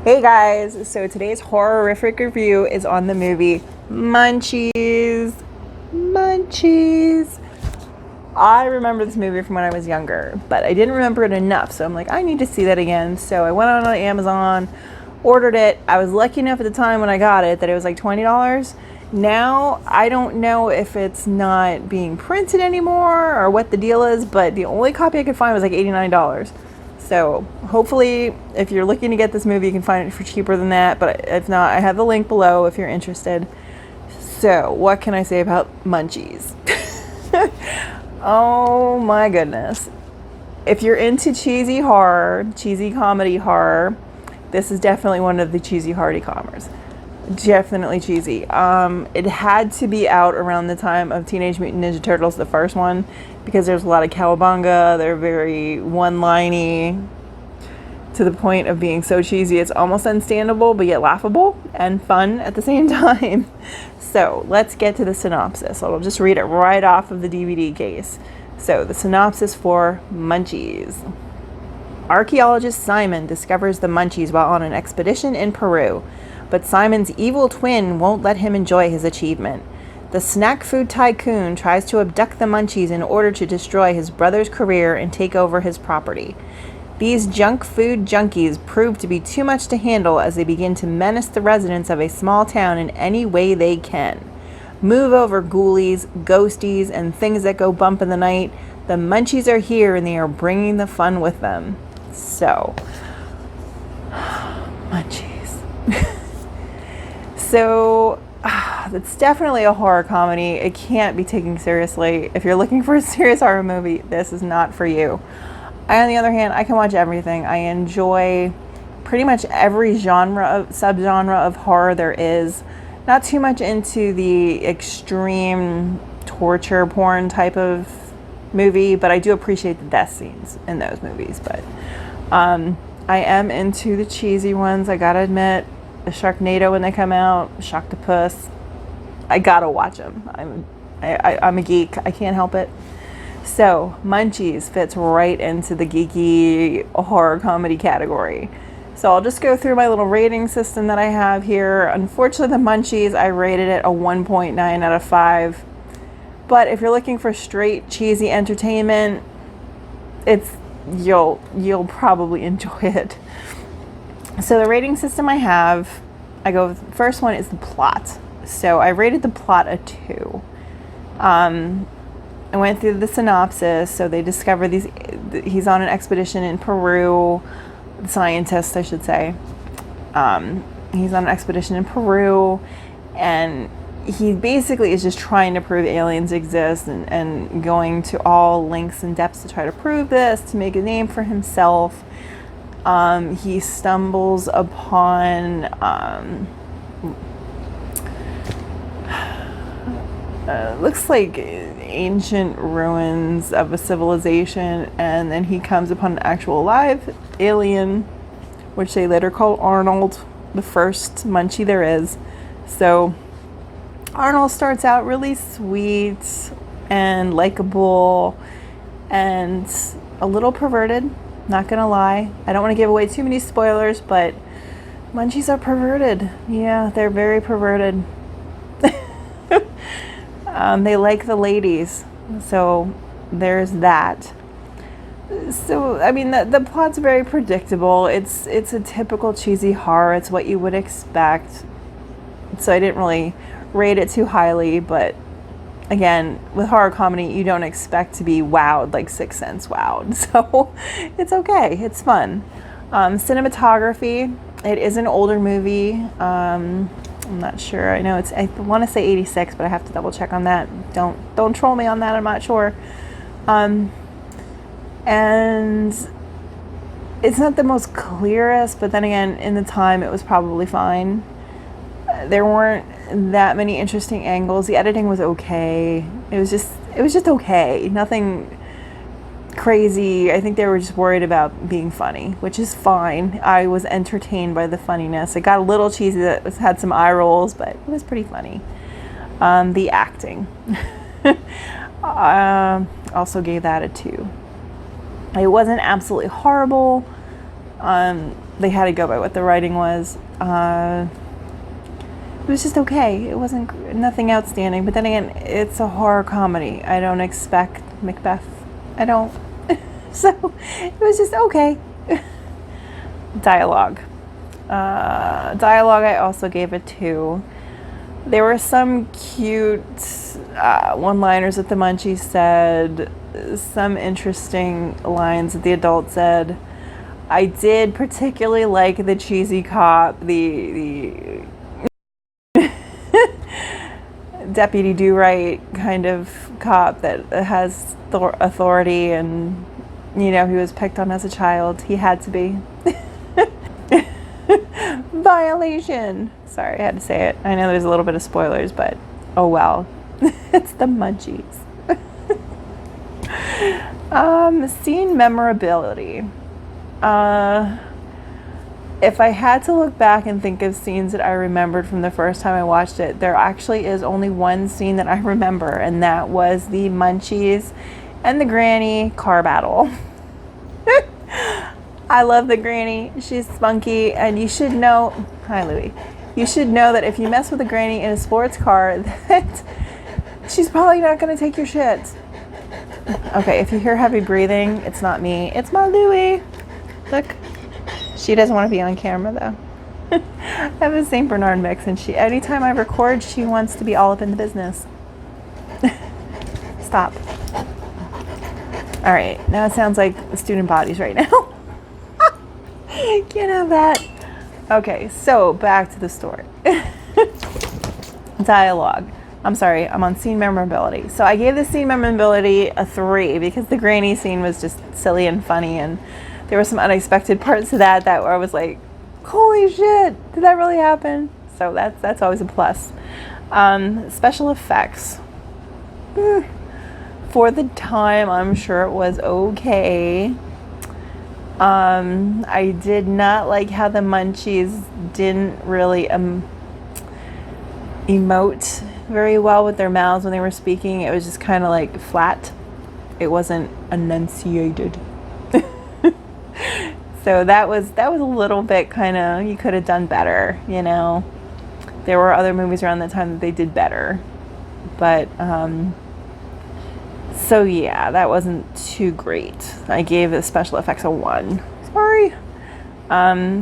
Hey guys, so today's horrorific review is on the movie Munchies. Munchies. I remember this movie from when I was younger, but I didn't remember it enough, so I'm like, I need to see that again. So I went on Amazon, ordered it. I was lucky enough at the time when I got it that it was like $20. Now, I don't know if it's not being printed anymore or what the deal is, but the only copy I could find was like $89. So hopefully if you're looking to get this movie, you can find it for cheaper than that. But if not, I have the link below if you're interested. So what can I say about Munchies? Oh my goodness. If you're into cheesy horror, cheesy comedy horror, this is definitely one of the cheesy hardy comers. Definitely cheesy. It had to be out around the time of Teenage Mutant Ninja Turtles, the first one, because there's a lot of cowabunga. They're very one-liney to the point of being so cheesy it's almost unstandable, but yet laughable and fun at the same time. So let's get to the synopsis. I'll just read it right off of the DVD case. So the synopsis for Munchies. Archaeologist Simon discovers the Munchies while on an expedition in Peru. But Simon's evil twin won't let him enjoy his achievement. The snack food tycoon tries to abduct the Munchies in order to destroy his brother's career and take over his property. These junk food junkies prove to be too much to handle as they begin to menace the residents of a small town in any way they can. Move over, ghoulies, ghosties, and things that go bump in the night. The Munchies are here and they are bringing the fun with them. So, Munchies. So, it's definitely a horror comedy. It can't be taken seriously. If you're looking for a serious horror movie, this is not for you. On the other hand, I can watch everything. I enjoy pretty much every subgenre of horror there is. Not too much into the extreme torture porn type of movie, but I do appreciate the death scenes in those movies. But I am into the cheesy ones, I gotta admit. The Sharknado when they come out, Sharktopus. I gotta watch them. I'm a geek. I can't help it. So Munchies fits right into the geeky horror comedy category. So I'll just go through my little rating system that I have here. Unfortunately, the Munchies, I rated it a 1.9 out of 5. But if you're looking for straight cheesy entertainment, you'll probably enjoy it. So the rating system I have, first one is the plot. So I rated the plot a 2. I went through the synopsis. So they discover he's on an expedition in Peru, scientist I should say. He's on an expedition in Peru, and he basically is just trying to prove aliens exist and going to all lengths and depths to try to prove this, to make a name for himself. He stumbles upon looks like ancient ruins of a civilization, and then he comes upon an actual live alien, which they later call Arnold, the first Munchie there is. So Arnold starts out really sweet and likable and a little perverted. Not gonna lie. I don't want to give away too many spoilers, but Munchies are perverted. Yeah, they're very perverted. They like the ladies. So there's that. So, I mean, the plot's very predictable. It's a typical cheesy horror. It's what you would expect. So I didn't really rate it too highly, but again, with horror comedy, you don't expect to be wowed like Sixth Sense wowed. So it's okay. It's fun. Cinematography. It is an older movie. I'm not sure. I know I want to say 86, but I have to double check on that. Don't troll me on that. I'm not sure. And it's not the most clearest, but then again, in the time, it was probably fine. There weren't that many interesting angles. The editing was okay. It was just okay. Nothing crazy. I think they were just worried about being funny, which is fine. I was entertained by the funniness. It got a little cheesy. Had some eye rolls, but it was pretty funny. The acting. Also gave that a 2. It wasn't absolutely horrible. they had to go by what the writing was. It was just okay. It wasn't nothing outstanding. But then again, it's a horror comedy. I don't expect Macbeth. I don't. So it was just okay. Dialogue. Dialogue I also gave a 2. There were some cute one-liners that the Munchies said. Some interesting lines that the adults said. I did particularly like the cheesy cop, the Deputy Do-Right kind of cop that has authority, and he was picked on as a child. He had to be. Violation. Sorry, I had to say it. I know there's a little bit of spoilers, but oh well. It's the Munchies. Scene memorability. If I had to look back and think of scenes that I remembered from the first time I watched it, there actually is only one scene that I remember, and that was the Munchies and the Granny car battle. I love the Granny. She's spunky, and you should know... Hi, Louie. You should know that if you mess with a Granny in a sports car, that she's probably not going to take your shit. Okay, if you hear heavy breathing, it's not me. It's my Louie. Look. She doesn't want to be on camera, though. I have a St. Bernard mix, and anytime I record, she wants to be all up in the business. Stop. All right, now it sounds like student bodies right now. Can't have that. Okay, so back to the story. Dialogue. I'm sorry, I'm on scene memorability. So I gave the scene memorability a 3 because the Granny scene was just silly and funny, and there were some unexpected parts of that where I was like, holy shit, did that really happen? So that's always a plus. Special effects. For the time, I'm sure it was okay. I did not like how the Munchies didn't really emote very well with their mouths when they were speaking. It was just kind of like flat. It wasn't enunciated. So that was a little bit kind of, you could have done better, There were other movies around that time that they did better. But, so yeah, that wasn't too great. I gave the special effects a 1. Sorry.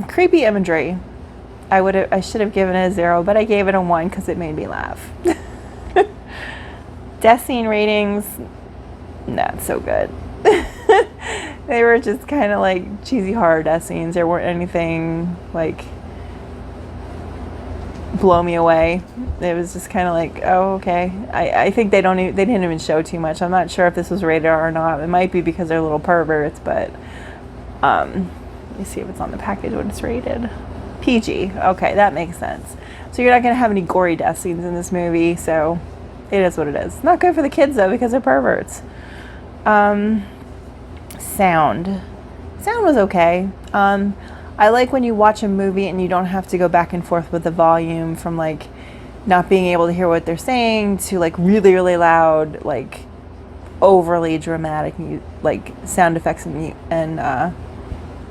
Creepy imagery. I should have given it a 0, but I gave it a 1 because it made me laugh. Death scene ratings, not so good. They were just kind of like cheesy horror death scenes. There weren't anything like blow me away. It was just kind of like, oh, okay. I think they didn't even show too much. I'm not sure if this was rated R or not. It might be because they're little perverts, but let me see if it's on the package what it's rated. PG. Okay, that makes sense. So you're not going to have any gory death scenes in this movie, so it is what it is. Not good for the kids, though, because they're perverts. Sound was okay. I like when you watch a movie and you don't have to go back and forth with the volume from like not being able to hear what they're saying to like really, really loud, like overly dramatic like sound effects and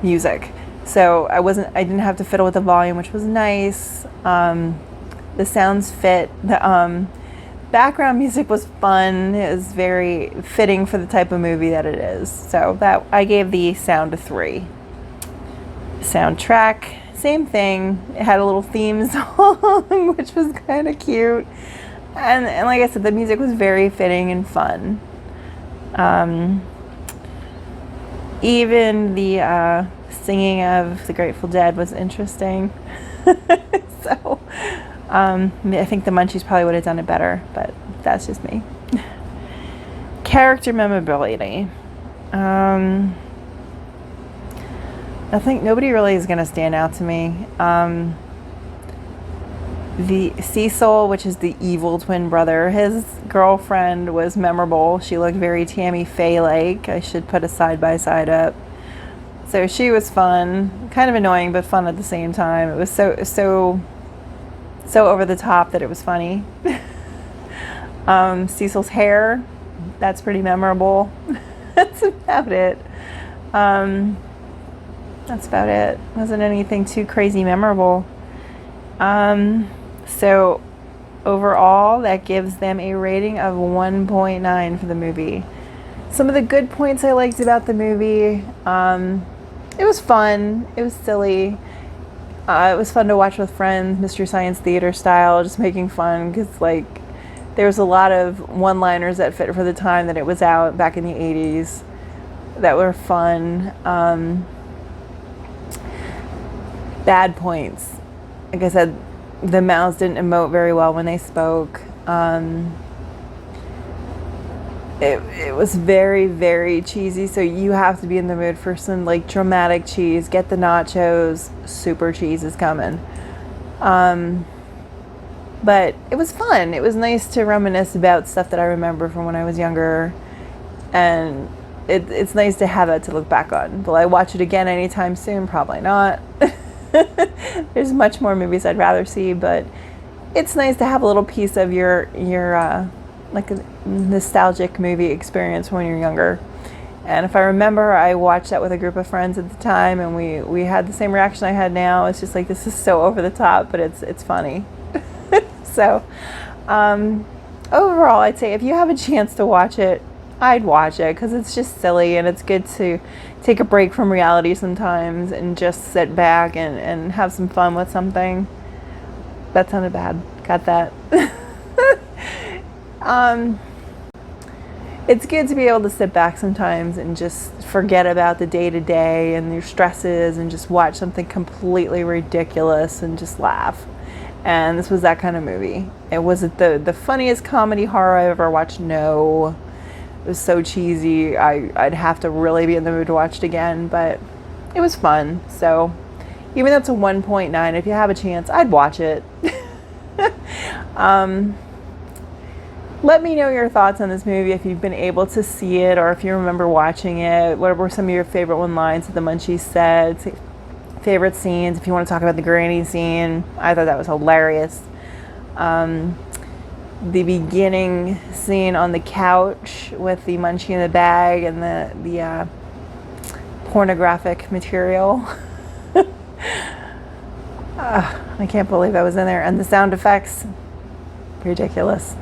music. So I didn't have to fiddle with the volume, which was nice. The sounds fit. The background music was fun. It was very fitting for the type of movie that it is. So that I gave the sound a 3. Soundtrack, same thing. It had a little theme song, which was kind of cute. And like I said, the music was very fitting and fun. Even the singing of the Grateful Dead was interesting. So I think the Munchies probably would have done it better, but that's just me. Character memorability. I think nobody really is going to stand out to me. The Cecil, which is the evil twin brother, his girlfriend was memorable. She looked very Tammy Faye-like. I should put a side-by-side up. So she was fun. Kind of annoying, but fun at the same time. It was so over the top that it was funny. Cecil's hair, that's pretty memorable. That's about it. That's about it. Wasn't anything too crazy memorable. So overall, that gives them a rating of 1.9 for the movie. Some of the good points I liked about the movie, it was fun, it was silly, it was fun to watch with friends, Mystery Science Theater style, just making fun, because like there was a lot of one-liners that fit for the time that it was out back in the 80s that were fun. Bad points, like I said, the mouths didn't emote very well when they spoke. It was very, very cheesy, so you have to be in the mood for some like dramatic cheese. Get the nachos, super cheese is coming. But it was fun. It was nice to reminisce about stuff that I remember from when I was younger, and it's nice to have that to look back on. Will I watch it again anytime soon? Probably not. There's much more movies I'd rather see, but it's nice to have a little piece of your like a nostalgic movie experience when you're younger. And if I remember, I watched that with a group of friends at the time, and we had the same reaction I had now. It's just like, this is so over the top, but it's funny. So overall, I'd say if you have a chance to watch it, I'd watch it, because it's just silly, and it's good to take a break from reality sometimes and just sit back and have some fun with something. That sounded bad. Got that? It's good to be able to sit back sometimes and just forget about the day-to-day and your stresses and just watch something completely ridiculous and just laugh. And this was that kind of movie. It wasn't the funniest comedy horror I've ever watched. No. It was so cheesy. I'd have to really be in the mood to watch it again, but it was fun. So even though it's a 1.9, if you have a chance, I'd watch it. Let me know your thoughts on this movie, if you've been able to see it or if you remember watching it. What were some of your favorite one-lines that the Munchies said? Favorite scenes, if you want to talk about the granny scene. I thought that was hilarious. The beginning scene on the couch with the munchie in the bag and the pornographic material. I can't believe I was in there. And the sound effects, ridiculous.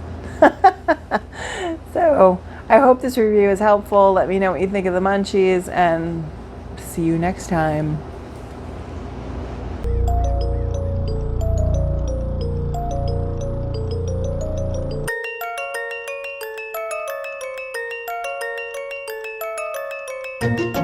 So I hope this review is helpful. Let me know what you think of the Munchies, and see you next time. Thank you.